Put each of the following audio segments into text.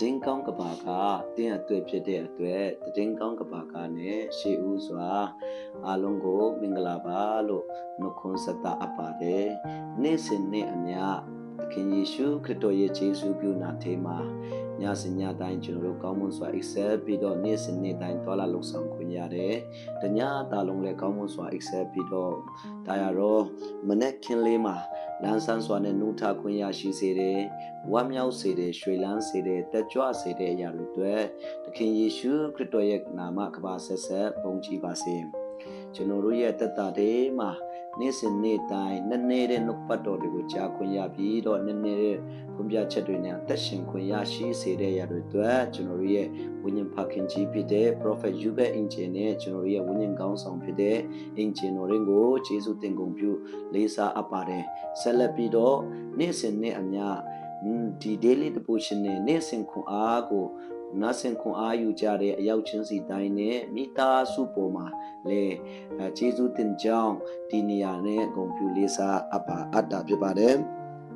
တင်းကောင်းကဘာကတင်းအတွေ့ဖြစ်တဲ့အတွက်တင်းကောင်းကဘာကနဲ့ရှေးဦးစွာအားလုံးကိုမင်္ဂလာပါလို့နှုတ်ခွန်းဆက်တာအပ်ပါတယ်နေ့စဉ်နဲ့အမျှသခင်ယေရှုခရစ်တော်ရဲ့ယေရှုပြုနာထေမှာညစဉ်ညတိုင်းကျွန်တော်တို့ကောင်းမွန်စွာ excel ပြီးတော့နေ့စဉ်နေ့တိုင်းတွာလာလုံဆောင်ခွင့်ရတယ်။တညတာလုံးလည်းကောင်းမွန်စွာ excel ပြီးတော့ဒါရတော့မနေ့ခင်လေးမှာလန်းဆန်းစွာနဲ့နှုတ်ထခွင့်ရရှိစေတယ်။ဝမ်းမြောက်စေတယ်၊ရွှေလန်းစေတယ်၊တက်ကြွစေတဲ့အရာတွေအတွက်သခင်ယေရှုခရစ်တော်ရဲ့နာမကပါဆက်ဆက်ဘုန်းကြီးပါစေ။ကျွန်တော်တို့ရဲ့တက်တာတွေမှာနေ့စဉ်နေ့တိုင်းနေတဲ့နှုတ်ပတ်တော်တွေကိုကြားခွင့်ရပြီးတော့နေတဲ့ဖွင့်ပြချက်တွေနဲ့အသက်ရှင်ခွင့်ရရှိစေတဲ့အရာတွေအတွက်ကျွန်တော်တို့ရဲ့ဝိညာဉ်ဖခင်ကြီးဖြစ်တဲ့ Prophet Yubat Angel နဲ့ကျွန်တော်တို့ရဲ့ဝိညာဉ်ကောင်းဆောင်ဖြစ်တဲ့ Angel တော်တွေကိုယေရှုတင်ကုန်ပြုလေးစားအပ်ပါတယ်ဆက်လက်ပြီးတော့နေ့စဉ်နေ့အမျှဒီ daily devotion နဲ့နေ့စဉ်ခွန်အားကိုနာဆင်ခွန်အားယူကြတဲ့အရောက်ချင်းစီတိုင်းနဲ့မိသားစုပေါ်မှာလေကျေးဇူးတင်ကြောင်းဒီနေရာနဲ့ဂုဏ်ပြုလေးစားအပ်တာဖြစ်ပါတယ်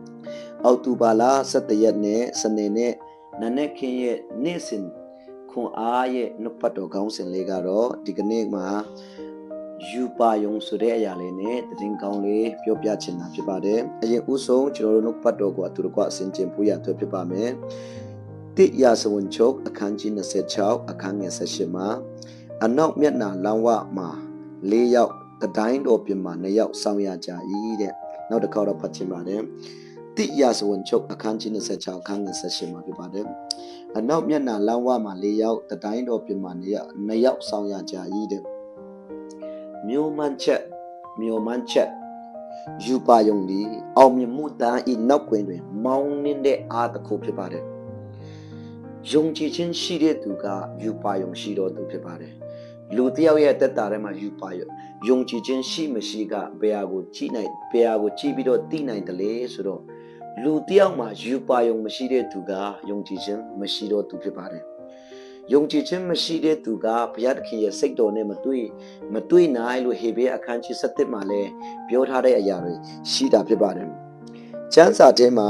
။အောက်တိုဘာလ17ရက်နေ့စနေနေ့နနက်ခင်းရဲ့နေ့စဉ်ခွန်အားရဲ့နှုတ်ပတ်တော်ကောင်းစဉ်လေးကတော့ဒီကနေ့မှာယူပါယုံဆိုတဲ့အရာလေးနဲ့တင်ကောင်းလေးပြောပြချင်တာဖြစ်ပါတယ်။အရင်ဦးဆုံးကျွန်တော်တို့နှုတ်ပတ်တော်ကိုအတူတကွအစဉ်ကျင့်ဖို့ရအတွက်ဖြစ်ပါမယ်။တိယစဝန်ချုပ်အခန်းကြီး26အခန်းငယ်18မှာအနောက်မျက်နှာလမ်းဝမှာ4ယောက်တိုင်းတော်ပြင်မှာ2ယောက်ဆောင်ရကြ၏တဲ့နောက်တစ်ခါတော့ဖတ်ချင်ပါတယ်တိယစဝန်ချုပ်အခန်းကြီး26အခန်းငယ်18မှာပြပါတယ်အနောက်မျက်နှာလမ်းဝမှာ4ယောက်တိုင်းတော်ပြင်မှာ2ယောက်ဆောင်ရကြ၏တဲ့မြို့မှန်ချက်ယူပါယုံဒီအောင်မြင်မှုတန်းဤနောက်ကွယ်တွင်မောင်းနှင်းတဲ့အားတစ်ခုဖြစ်ပါတယ်ယုံကြည်ခြင်းရှိတဲ့သူကယူပါယုံရှိတော်သူဖြစ်ပါတယ်လူတယောက်ရဲ့တက်တာထဲမှာယူပါယုံကြည်ခြင်းရှိမရှိကဘယ်ဟာကိုကြည့်ပြီးတော့သိနိုင်တယ်လေဆိုတော့လူတယောက်မှာယူပါယုံမရှိတဲ့သူကယုံကြည်ခြင်းမရှိတော်သူဖြစ်ပါတယ်ယုံကြည်ခြင်းမရှိတဲ့သူကဘုရားသခင်ရဲ့စိတ်တော်နဲ့မတွေ့နိုင်လို့ဟေဘဲအခန်းကြီး7မှာလည်းပြောထားတဲ့အရာတွေရှိတာဖြစ်ပါတယ်ကျမ်းစာထဲမှာ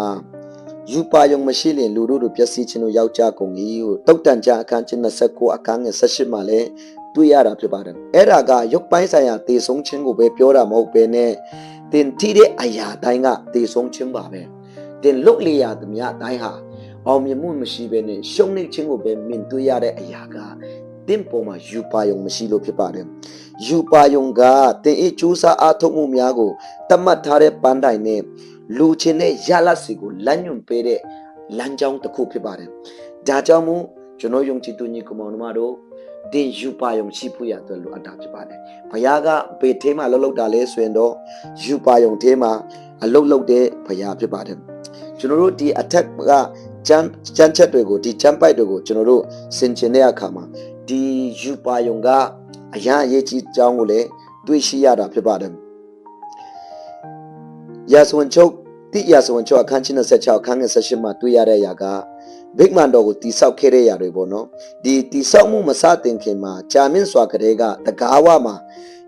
ယူပါယုံမရှိရင်လူတို့ပျက်စီးခြင်းတို့ယောက်ျားကုန်ကြီးကိုတုတ်တန်ကြအခန်းကြီး29အခန်းငယ်18မှာလည်းတွေ့ရတာဖြစ်ပါတယ်အဲ့ဒါကရုပ်ပိုင်းဆိုင်ရာတည်ဆုံးခြင်းကိုပဲပြောတာမဟုတ်ဘဲနဲ့တင်ထိတဲ့အရာတိုင်းကတည်ဆုံးခြင်းပါပဲတင်လုတ်လျာသမျှတိုင်းဟာအောင်မြင်မှုမရှိဘဲနဲ့ရှုံးနိမ့်ခြင်းကိုပဲမြင်တွေ့ရတဲ့အရာကတင်ပေါ်မှာယူပါယုံမရှိလို့ဖြစ်ပါတယ်ယူပါယုံကတင်အကျိုးစားအားထုတ်မှုများကိုတတ်မှတ်ထားတဲ့ပန်းတိုင်နဲ့လူချင်းနဲ့ရလတ်စီကိုလမ်းညွှန်ပေးတဲ့လမ်းကြောင်းတစ်ခုဖြစ်ပါတယ်ဒါကြောင့်မို့ကျွန်တော်ယုံကြည်သူညီကောင်မတို့တင်ယူပါယုံရှိဖို့ရတဲ့လိုအပ်တာဖြစ်ပါတယ်ဘုရားကဘေထဲမှာလှုပ်တာလဲဆိုရင်တော့ယူပါယုံထဲမှာအလုတ်တဲ့ဘုရားဖြစ်ပါတယ်ကျွန်တော်တို့ဒီအထက်ကကျမ်းချက်တွေကိုဒီကျမ်းပိုက်တွေကိုကျွန်တော်တို့ဆင်ခြင်တဲ့အခါမှာဒီယူပါယုံကအရာအရေးကြီးကြောင်းကိုလည်းတွေ့ရှိရတာဖြစ်ပါတယ်ယာစဝန်ချုပ်တိယာစဝန်ချုပ်အခန်းကြီး26အခန်းငယ်18မှာတွေ့ရတဲ့အရာကဘိတ်မန်တော်ကိုတိဆောက်ခဲ့တဲ့အရာတွေပေါ့နော်ဒီတိဆောက်မှုမစတင်ခင်မှာဂျာမင်းစွာကလေးကတကားဝမှာ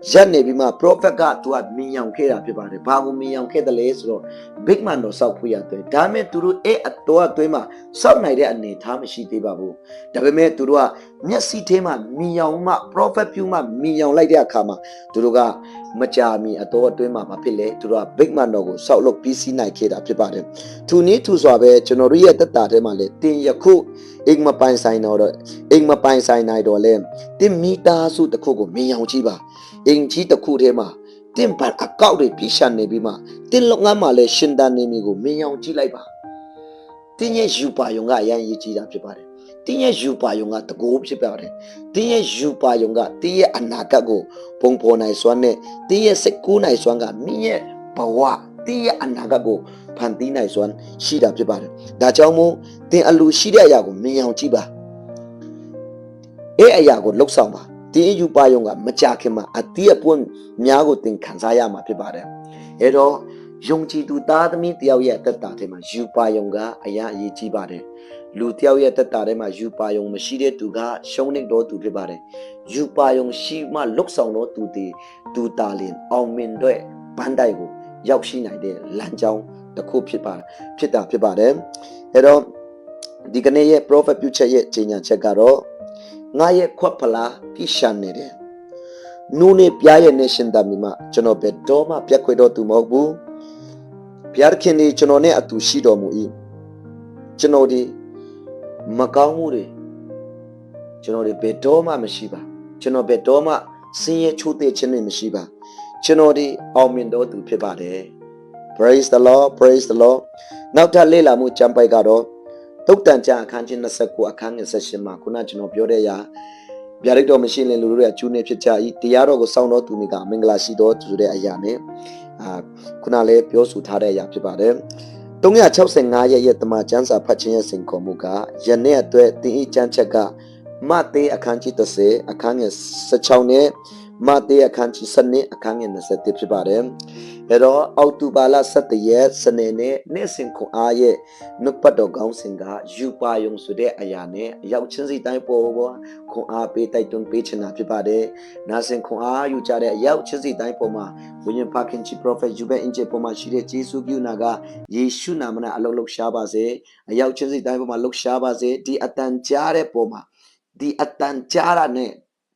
ရက်နေပြီးမှပရောဖက်ကသူကမြင်အောင်ခဲ့တာဖြစ်ပါတယ်ဘာကိုမြင်အောင်ခဲ့တယ်လဲဆိုတော့ဘိတ်မန်တော်ဆောက်ဖွေးရတယ်ဒါပေမဲ့သူတို့အတော်အတွင်းမှာစောက်နိုင်တဲ့အနေထားမရှိသေးပါဘူးဒါပေမဲ့သူတို့ကမျက်စိထဲမှာမြင်အောင်မှပရောဖက်ပြုမှမြင်အောင်လိုက်တဲ့အခါမှာသူတို့ကမကြာမီအတော်အတွင်းမှာမဖြစ်လေသူတို့ကဘိတ်မန်တော်ကိုဆောက်လုပ်ပြီးစီးနိုင်ခဲ့တာဖြစ်ပါတယ်သူနည်းသူစွာပဲကျွန်တော်တို့ရဲ့တက်တာထဲမှာလေတင်ယခုအိမ်မပိုင်ဆိုင်နိုင်တော့လေတင်မီတာစုတစ်ခုကိုမြင်အောင်ကြည့်ပါအင်ကြီးတစ်ခုထဲမှာတင်ပတ်အကောက်တွေပြရှန်နေပြီးမှတင်လုပ်ငန်းမှာလဲရှင်တန်နေမီကိုမြင်အောင်ကြည့်လိုက်ပါတင်ရဲ့ယူပါယုံကအရင်ရေးကြည့်တာဖြစ်ပါတယ်တင်ရဲ့ယူပါယုံကတကိုးဖြစ်ပါတယ်တင်ရဲ့ယူပါယုံကတင်ရဲ့အနာဂတ်ကိုပုံပေါ်နိုင်စွမ်းနဲ့တင်ရဲ့စိတ်ကူးနိုင်စွမ်းကမြင့်ရဲ့ဘဝတင်ရဲ့အနာဂတ်ကိုဖန်တီးနိုင်စွမ်းရှိတာဖြစ်ပါတယ်ဒါကြောင့်မို့တင်အလိုရှိတဲ့အရာကိုမြင်အောင်ကြည့်ပါအရာကိုလှုပ်ဆောင်ပါတင်ယူပါယုံကမကြခင်မှာအတိအပွင့်များကိုတင်ခံစားရမှာဖြစ်ပါတယ်အဲ့တော့ယုံကြည်သူသားသမီးတယောက်ရဲ့တက်တာထဲမှာယူပါယုံကအရာအရေးကြီးပါတယ်လူတယောက်ရဲ့တက်တာထဲမှာယူပါယုံမရှိတဲ့သူကရှုံးနေတော့သူဖြစ်ပါတယ်ယူပါယုံရှိမှလှုပ်ဆောင်တော့သူတာလင်အောင်မြင်တဲ့ဘန်းတိုင်ကိုရောက်ရှိနိုင်တဲ့လမ်းကြောင်းတစ်ခုဖြစ်တာဖြစ်ပါတယ်အဲ့တော့ ဒီကနေ့ရဲ့ prophet ပြုချက်ရဲ့ကြီးညာချက်ကတော့ငါရဲ့ခွက်ဖလားပြရှာနေတယ်နူးနေပြားရဲ့နေရှင်တမီမှာကျွန်တော်ဘယ်တော့မှပြက်ခွေတော့သူမဟုတ်ဘူးဘုရားခင်ဒီကျွန်တော်နဲ့အတူရှိတော်မူ၏ကျွန်တော်ဒီမကောင်းမှုတွေကျွန်တော်ဒီဘယ်တော့မှမရှိပါကျွန်တော်ဘယ်တော့မှဆင်းရဲချိုးတဲ့ခြင်းတွေမရှိပါကျွန်တော်ဒီအောင်မြင်တော်သူဖြစ်ပါတယ် praise the lord praise the lord နောက်ထပ်လေ့လာမှုကျမ်းပိုက်ကတော့တုတ်တန်ကြအခန်းကြီး29အခန်းငယ်18မှာခုနကျွန်တော်ပြောတဲ့အရာဗျာဒိတ်တော်မရှိရင်လူတို့ရဲ့အကျိုးနဲ့ဖြစ်ကြ၏တရားတော်ကိုစောင့်တော်သူတွေကမင်္ဂလာရှိတော်သူဆိုတဲ့အရာနဲ့ခုနလည်းပြောဆိုထားတဲ့အရာဖြစ်ပါတယ်365ရဲ့တမန်ကျမ်းစာဖတ်ခြင်းရဲ့စင်ခေါ်မှုကယနေ့အတွက်တင်ဤကျမ်းချက်ကမဿဲအခန်းကြီး30အခန်းငယ်16နဲ့မဿဲအခန်းကြီး7အခန်းငယ်21ဖြစ်ပါတယ်အဲ့တော့အောက်တိုဘာလ17ရက်စနေနေ့နေ့စဉ်ခွန်အားရဲ့နှုတ်ပတ်တော်ကောင်းစဉ်ကယူပါယုံဆိုတဲ့အရာနဲ့ရောက်ချင်းစီတိုင်းပေါ်ခွန်အားပေးတိုက်တွန်းပေးချင်တာဖြစ်ပါတယ်နာစင်ခွန်အားယူကြတဲ့ရောက်ချင်းစီတိုင်းပေါ်မှာဝိညာဉ်ဖခင်ကြီး prophet ယူဘဲအင်ဂျီပေါ်မှာရှိတဲ့ဂျေစုပြုနာကယေရှုနာမနဲ့အလုံးလုံးရှားပါစေအရောက်ချင်းစီတိုင်းပေါ်မှာလှုပ်ရှားပါစေဒီအတန်ကြားတဲ့ပေါ်မှာဒီအတန်ကြားတာနဲ့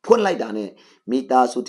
ဖွင့်လိုက်တာနဲ့မိသားစု